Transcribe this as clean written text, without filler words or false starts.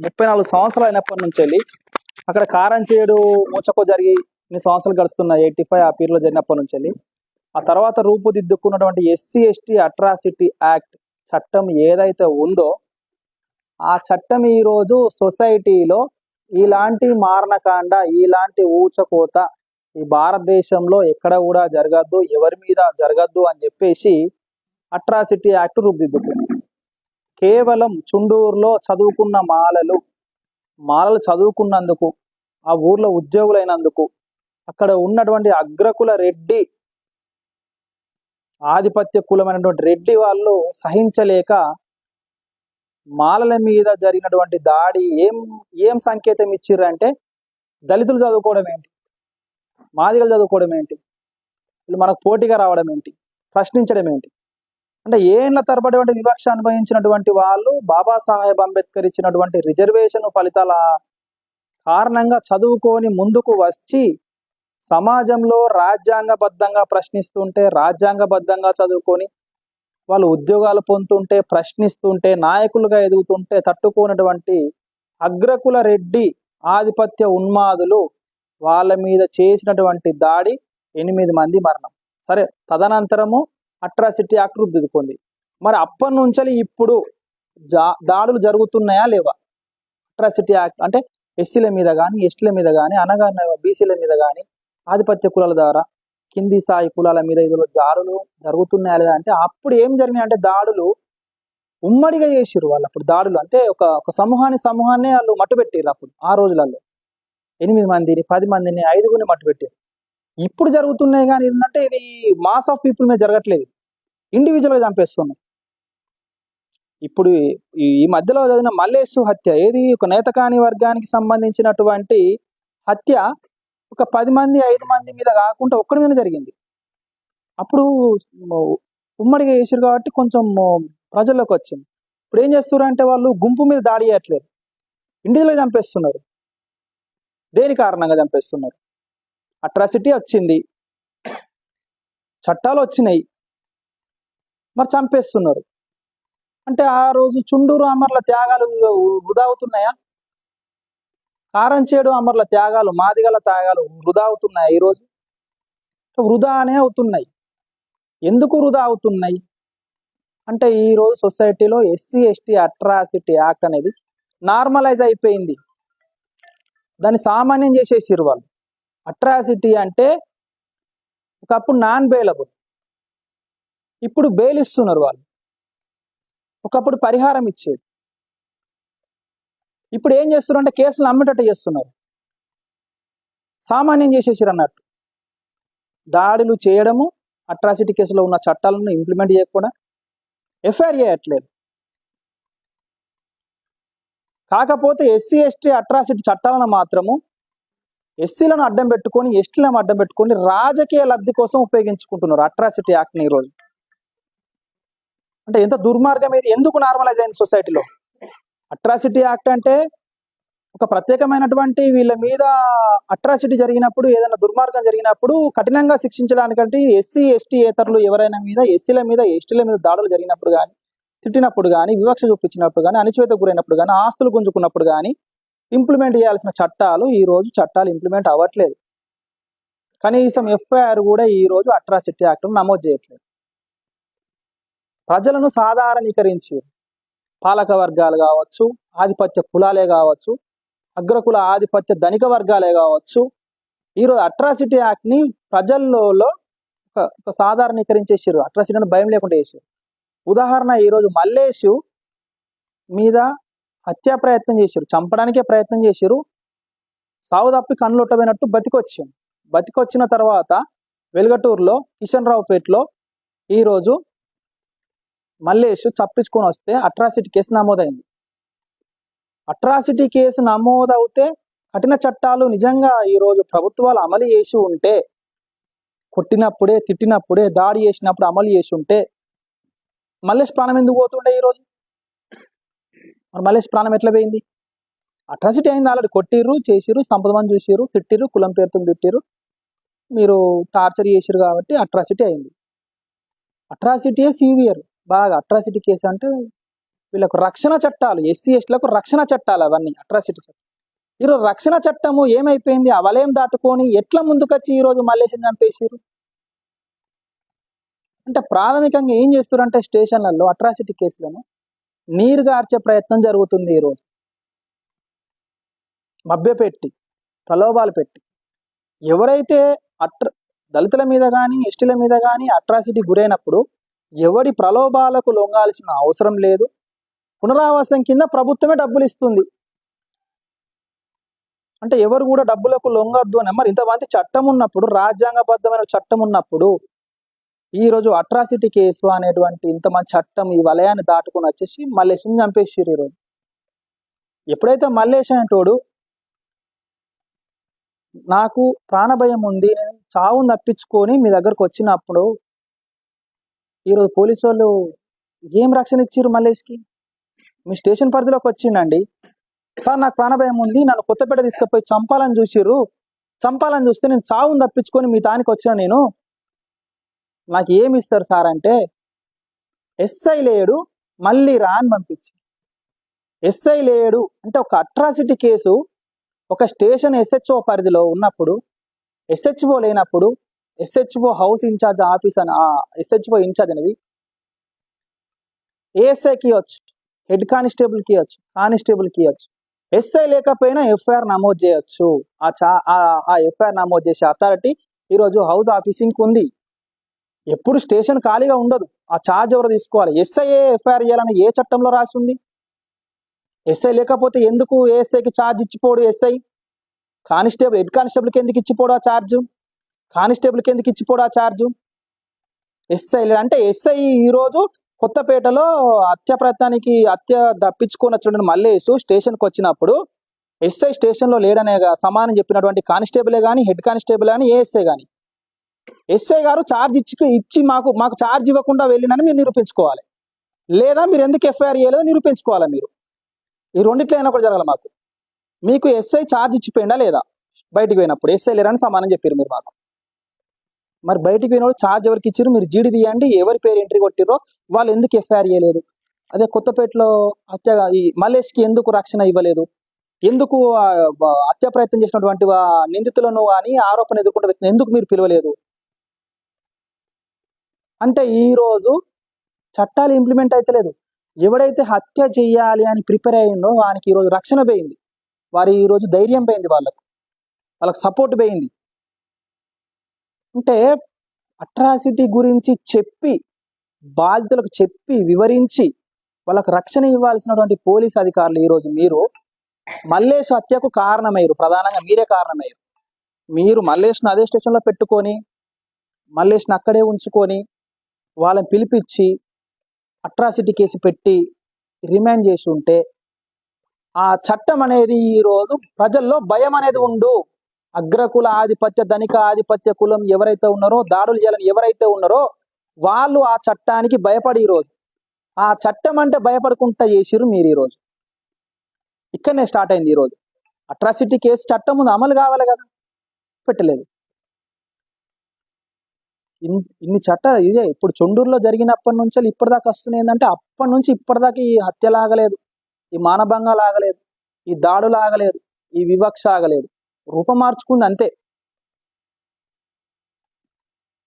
34 సంవత్సరాలు అయినప్పటి నుంచి వెళ్ళి అక్కడ కారంచేడు మూచకో జరిగి ఇన్ని సంవత్సరాలు గడుస్తున్నాయి. 85 ఆ పీరియడ్లో జరిగినప్పటి నుంచి వెళ్ళి ఆ తర్వాత రూపుదిద్దుకున్నటువంటి ఎస్సీ ఎస్టీ అట్రాసిటీ యాక్ట్ చట్టం ఏదైతే ఉందో ఆ చట్టం ఈరోజు సొసైటీలో ఇలాంటి మారణకాండ, ఇలాంటి ఊచకోత ఈ భారతదేశంలో ఎక్కడ కూడా జరగద్దు, ఎవరి మీద జరగద్దు అని చెప్పేసి అట్రాసిటీ యాక్ట్ రూపుదిద్దుకుంది. కేవలం చుండూరులో చదువుకున్న మాలలు చదువుకున్నందుకు, ఆ ఊర్లో ఉద్యోగులైనందుకు, అక్కడ ఉన్నటువంటి అగ్రకుల రెడ్డి ఆధిపత్య కులమైనటువంటి రెడ్డి వాళ్ళు సహించలేక మాలల మీద జరిగినటువంటి దాడి ఏం సంకేతం ఇచ్చిర్రంటే దళితులు చదువుకోవడం ఏంటి, మాదిగలు చదువుకోవడం ఏంటి, వీళ్ళు మనకు పోటీగా రావడం ఏంటి, ప్రశ్నించడం ఏంటి అంటే ఏళ్ల తరబడి వివక్ష అనుభవించినటువంటి వాళ్ళు బాబాసాహెబ్ అంబేద్కర్ ఇచ్చినటువంటి రిజర్వేషన్ ఫలితాల కారణంగా చదువుకొని ముందుకు వచ్చి సమాజంలో రాజ్యాంగబద్ధంగా ప్రశ్నిస్తుంటే, రాజ్యాంగబద్ధంగా చదువుకొని వాళ్ళు ఉద్యోగాలు పొందుతుంటే, ప్రశ్నిస్తుంటే, నాయకులుగా ఎదుగుతుంటే తట్టుకోనటువంటి అగ్రకుల రెడ్డి ఆధిపత్య ఉన్మాదులు వాళ్ళ మీద చేసినటువంటి దాడి 8 మంది మరణం. సరే, తదనంతరము అట్రాసిటీ యాక్ట్ రూపుదిద్దుకుంది. మరి అప్పటి నుంచి ఇప్పుడు దాడులు జరుగుతున్నాయా లేవా? అట్రాసిటీ యాక్ట్ అంటే ఎస్సీల మీద కానీ, ఎస్టీల మీద కానీ, అనగా బీసీల మీద కానీ, ఆధిపత్య కులాల ద్వారా కింది స్థాయి కులాల మీద ఇందులో దాడులు జరుగుతున్నాయా లేదా అంటే అప్పుడు ఏం జరిగినాయి అంటే దాడులు ఉమ్మడిగా చేసిరు వాళ్ళు. అప్పుడు దాడులు అంటే ఒక సమూహాన్ని వాళ్ళు మట్టుబెట్టారు. అప్పుడు ఆ రోజులలో 8 మందిని, 10 మందిని, 5గురిని మట్టుబెట్టారు. ఇప్పుడు జరుగుతున్నాయి కానీ ఏంటంటే ఇది మాస్ ఆఫ్ పీపుల్ మీద జరగట్లేదు, ఇండివిజువల్గా చంపేస్తున్నాయి. ఇప్పుడు ఈ మధ్యలో జరిగిన మల్లేష్ హత్య ఏది ఒక నేతకాని వర్గానికి సంబంధించినటువంటి హత్య ఒక 10 మంది 5 మంది మీద కాకుండా ఒక్కరి మీద జరిగింది. అప్పుడు ఉమ్మడిగా చేసారు కాబట్టి కొంచెం ప్రజల్లోకి వచ్చింది. ఇప్పుడు ఏం చేస్తున్నారు అంటే వాళ్ళు గుంపు మీద దాడి చేయట్లేదు, ఇండివిజువల్గా చంపేస్తున్నారు. దేని కారణంగా చంపేస్తున్నారు? అట్రాసిటీ వచ్చింది, చట్టాలు వచ్చినాయి, మరి చంపేస్తున్నారు. అంటే ఆ రోజు చుండూరు అమరుల త్యాగాలు వృధా అవుతున్నాయా? కారంచేడు అమరుల త్యాగాలు, మాదిగల త్యాగాలు వృధా అవుతున్నాయా? ఈరోజు వృధానే అవుతున్నాయి. ఎందుకు వృధా అవుతున్నాయి అంటే ఈరోజు సొసైటీలో ఎస్సీ ఎస్టీ అట్రాసిటీ యాక్ట్ అనేది నార్మలైజ్ అయిపోయింది. దాన్ని సామాన్యం చేసేసారు వాళ్ళు. అట్రాసిటీ అంటే ఒకప్పుడు నాన్ బెయిలబుల్, ఇప్పుడు బెయిల్ ఇస్తున్నారు వాళ్ళు. ఒకప్పుడు పరిహారం ఇచ్చేది, ఇప్పుడు ఏం చేస్తున్నారు అంటే కేసులు అమ్మేటట్టు చేస్తున్నారు, సామాన్యం చేసేసారు అన్నట్టు. దాడులు చేయడము, అట్రాసిటీ కేసులో ఉన్న చట్టాలను ఇంప్లిమెంట్ చేయకుండా ఎఫ్ఐఆర్ చేయట్లేదు. కాకపోతే ఎస్సీ ఎస్టీ అట్రాసిటీ చట్టాలను మాత్రము ఎస్సీలను అడ్డం పెట్టుకొని, ఎస్టీలను అడ్డం పెట్టుకొని రాజకీయ లబ్ధి కోసం ఉపయోగించుకుంటున్నారు అట్రాసిటీ యాక్ట్ని. ఈరోజు అంటే ఎంత దుర్మార్గం ఇది! ఎందుకు నార్మలైజ్ అయింది సొసైటీలో? అట్రాసిటీ యాక్ట్ అంటే ఒక ప్రత్యేకమైనటువంటి వీళ్ళ మీద అట్రాసిటీ జరిగినప్పుడు, ఏదైనా దుర్మార్గం జరిగినప్పుడు కఠినంగా శిక్షించడానికంటే ఎస్సీ ఎస్టీ ఏతరులు ఎవరైనా మీద, ఎస్సీల మీద ఎస్టీల మీద దాడులు జరిగినప్పుడు కానీ, తిట్టినప్పుడు కానీ, వివక్ష చూపించినప్పుడు కానీ, అణచివేతకు గురైనప్పుడు కానీ, ఆస్తులు గుంజుకున్నప్పుడు కానీ ఇంప్లిమెంట్ చేయాల్సిన చట్టాలు ఈరోజు చట్టాలు ఇంప్లిమెంట్ అవ్వట్లేదు. కనీసం ఎఫ్ఐఆర్ కూడా ఈరోజు అట్రాసిటీ యాక్ట్ నమోదు చేయట్లేదు. ప్రజలను సాధారణీకరించి పాలక వర్గాలు కావచ్చు, ఆధిపత్య కులాలే కావచ్చు, అగ్రకుల ఆధిపత్య ధనిక వర్గాలే కావచ్చు, ఈరోజు అట్రాసిటీ యాక్ట్ని ప్రజల్లో ఒక సాధారణీకరించేసారు. అట్రాసిటీని భయం లేకుండా చేశారు. ఉదాహరణ, ఈరోజు మల్లేష్ మీద హత్యా ప్రయత్నం చేశారు, చంపడానికే ప్రయత్నం చేశారు. సావు తప్పి కన్నులొట్టబోయినట్టు బతికొచ్చిన తర్వాత వెలుగటూరులో కిషన్ రావుపేటలో ఈరోజు మల్లేష్ తప్పించుకొని వస్తే అట్రాసిటీ కేసు నమోదైంది. అట్రాసిటీ కేసు నమోదవుతే కఠిన చట్టాలు నిజంగా ఈరోజు ప్రభుత్వాలు అమలు చేసి ఉంటే, కొట్టినప్పుడే, తిట్టినప్పుడే, దాడి చేసినప్పుడు అమలు చేసి ఉంటే మల్లేష్ ప్రాణం ఎందుకు పోతుండే? ఈరోజు మరి మల్లేష్ ప్రాణం ఎట్లా పోయింది? అట్రాసిటీ అయింది. ఆల్రెడీ కొట్టిర్రు, చేసిర్రు, సంపదమని చూసిర్రు, తిట్టిర్రు, కులం పేరుతో తిట్టిర్రు, మీరు టార్చర్ చేసిర్రు కాబట్టి అట్రాసిటీ అయింది. అట్రాసిటీయే సీవియర్. బాగా అట్రాసిటీ కేసు అంటే వీళ్ళకు రక్షణ చట్టాలు, ఎస్సీ ఎస్టీలకు రక్షణ చట్టాలు అవన్నీ అట్రాసిటీ చట్టం. ఈరోజు రక్షణ చట్టము ఏమైపోయింది? ఆ వలయం దాటుకొని ఎట్లా ముందుకొచ్చి ఈరోజు మల్లేశం చంపేసారు అంటే ప్రాథమికంగా ఏం చేస్తారంటే స్టేషన్లలో అట్రాసిటీ కేసులను నీరు గార్చే ప్రయత్నం జరుగుతుంది. ఈరోజు మభ్యపెట్టి ప్రలోభాలు పెట్టి ఎవరైతే దళితుల మీద కానీ ఎస్టీల మీద కానీ అట్రాసిటీ గురైనప్పుడు ఎవడి ప్రలోభాలకు లొంగాల్సిన అవసరం లేదు. పునరావాసం కింద ప్రభుత్వమే డబ్బులు ఇస్తుంది. అంటే ఎవరు కూడా డబ్బులకు లొంగద్దు అని. మరి ఇంతమంది చట్టం ఉన్నప్పుడు, రాజ్యాంగబద్ధమైన చట్టం ఉన్నప్పుడు ఈరోజు అట్రాసిటీ కేసు అనేటువంటి ఇంతమంది చట్టం ఈ వలయాన్ని దాటుకుని వచ్చేసి మల్లేశం చంపేసారు. ఈరోజు ఎప్పుడైతే మల్లేశం అంటోడు నాకు ప్రాణభయం ఉంది, నేను చావును తప్పించుకొని మీ దగ్గరకు వచ్చినప్పుడు ఈరోజు పోలీసు వాళ్ళు ఏం రక్షణ ఇచ్చిర్రు మల్లేష్కి? మీ స్టేషన్ పరిధిలోకి వచ్చిండండి, సార్ నాకు ప్రాణభయం ఉంది, నన్ను కొత్తపేట తీసుకుపోయి చంపాలని చూసిర్రు, చంపాలని చూస్తే నేను చావును తప్పించుకొని మీ తానికి వచ్చాను, నేను నాకు ఏమి ఇస్తారు సార్ అంటే ఎస్ఐ లేడు మళ్ళీ రా అని పంపించి. ఎస్ఐ లేడు అంటే ఒక అట్రాసిటీ కేసు ఒక స్టేషన్ ఎస్హెచ్ఓ పరిధిలో ఉన్నప్పుడు, ఎస్హెచ్ఓ లేనప్పుడు ఎస్హెచ్ఓ హౌస్ ఇన్ఛార్జ్ ఆఫీస్ అని ఎస్హెచ్ఓ ఇన్ఛార్జ్ అనేది ఏఎస్ఐకి ఇవ్వచ్చు, హెడ్ కానిస్టేబుల్కి ఇవ్వచ్చు, కానిస్టేబుల్కి ఇవ్వచ్చు. ఎస్ఐ లేకపోయినా ఎఫ్ఐఆర్ నమోదు చేయొచ్చు. ఆ ఎఫ్ఐఆర్ నమోదు చేసే అథారిటీ ఈరోజు హౌస్ ఆఫీసింగ్ ఉంది. ఎప్పుడు స్టేషన్ ఖాళీగా ఉండదు. ఆ ఛార్జ్ ఎవరు తీసుకోవాలి? ఎస్ఐ ఎఫ్ఐఆర్ చేయాలని ఏ చట్టంలో రాసి ఉంది? ఎస్ఐ లేకపోతే ఎందుకు ఏఎస్ఐకి ఛార్జ్ ఇచ్చిపోడు? ఎస్ఐ కానిస్టేబుల్, హెడ్ కానిస్టేబుల్కి ఎందుకు ఇచ్చిపోడు ఆ ఛార్జ్? కానిస్టేబుల్కి ఎందుకు ఇచ్చిపోడు ఆ ఛార్జ్? ఎస్ఐ అంటే ఎస్ఐ ఈరోజు కొత్తపేటలో హత్య తప్పించుకొని వచ్చిన మల్లేష్ స్టేషన్కి వచ్చినప్పుడు ఎస్ఐ స్టేషన్లో లేడనే సమానం చెప్పినటువంటి కానిస్టేబులే కానీ, హెడ్ కానిస్టేబుల్ కానీ, ఏఎస్ఐ కానీ, ఎస్ఐ గారు ఛార్జ్ ఇచ్చి మాకు ఛార్జ్ ఇవ్వకుండా వెళ్ళినని మీరు నిరూపించుకోవాలి. లేదా మీరు ఎందుకు ఎఫ్ఐఆర్ చేయలేదో నిరూపించుకోవాలి. మీరు ఈ రెండిట్లో అయినా కూడా జరగాలి. మీకు ఎస్ఐ ఛార్జ్ ఇచ్చిపోయిందా లేదా? బయటికి పోయినప్పుడు ఎస్ఐ లేరని సమానం చెప్పారు మీరు మాకు. మరి బయటికి పోయినప్పుడు ఛార్జ్ ఎవరికి ఇచ్చారు? మీరు జీడి తీయండి, ఎవరి పేరు ఎంట్రీ కొట్టిరో వాళ్ళు ఎందుకు ఎఫ్ఐఆర్ చేయలేదు? అదే కొత్తపేటలో ఈ మల్లేష్కి ఎందుకు రక్షణ ఇవ్వలేదు? ఎందుకు హత్య ప్రయత్నం చేసినటువంటి నిందితులను కానీ ఆరోపణ ఎదుర్కొంటే వ్యక్తిని ఎందుకు మీరు పిలవలేదు? అంటే ఈరోజు చట్టాలు ఇంప్లిమెంట్ అయితలేదు. ఎవడైతే హత్య చెయ్యాలి అని ప్రిపేర్ అయ్యిందో వానికి ఈరోజు రక్షణ పోయింది, వారి ఈరోజు ధైర్యం పోయింది, వాళ్ళకు సపోర్ట్ పోయింది. అంటే అట్రాసిటీ గురించి చెప్పి, బాధితులకు చెప్పి, వివరించి వాళ్ళకు రక్షణ ఇవ్వాల్సినటువంటి పోలీస్ అధికారులు ఈరోజు మీరు మల్లేష్ హత్యకు కారణమయ్యారు. ప్రధానంగా మీరే కారణమయ్యారు. మీరు మల్లేష్ను అదే స్టేషన్లో పెట్టుకొని, మల్లేష్ను అక్కడే ఉంచుకొని, వాళ్ళని పిలిపించి అట్రాసిటీ కేసు పెట్టి రిమాండ్ చేసి ఉంటే ఆ చట్టం అనేది ఈరోజు ప్రజల్లో భయం అనేది ఉండు. అగ్రకుల ఆధిపత్య, ధనిక ఆధిపత్య కులం ఎవరైతే ఉన్నారో, దాడులు చేయాలని ఎవరైతే ఉన్నారో వాళ్ళు ఆ చట్టానికి భయపడి ఈరోజు ఆ చట్టం అంటే భయపడుకుంటా చేసిరు మీరు. ఈరోజు ఇక్కడనే స్టార్ట్ అయింది. ఈరోజు అట్రాసిటీ కేసు చట్టం ముందు అమలు కావాలి కదా, పెట్టలేదు. ఇన్ని చట్టాలు ఇదే ఇప్పుడు చొండూరులో జరిగినప్పటి నుంచి ఇప్పటిదాకా వస్తున్నాయి. ఏంటంటే అప్పటి నుంచి ఇప్పటిదాకా ఈ హత్యలు ఆగలేదు, ఈ మానభంగాలు ఆగలేదు, ఈ దాడులు ఆగలేదు, ఈ వివక్ష ఆగలేదు. రూపం మార్చుకుంది అంతే.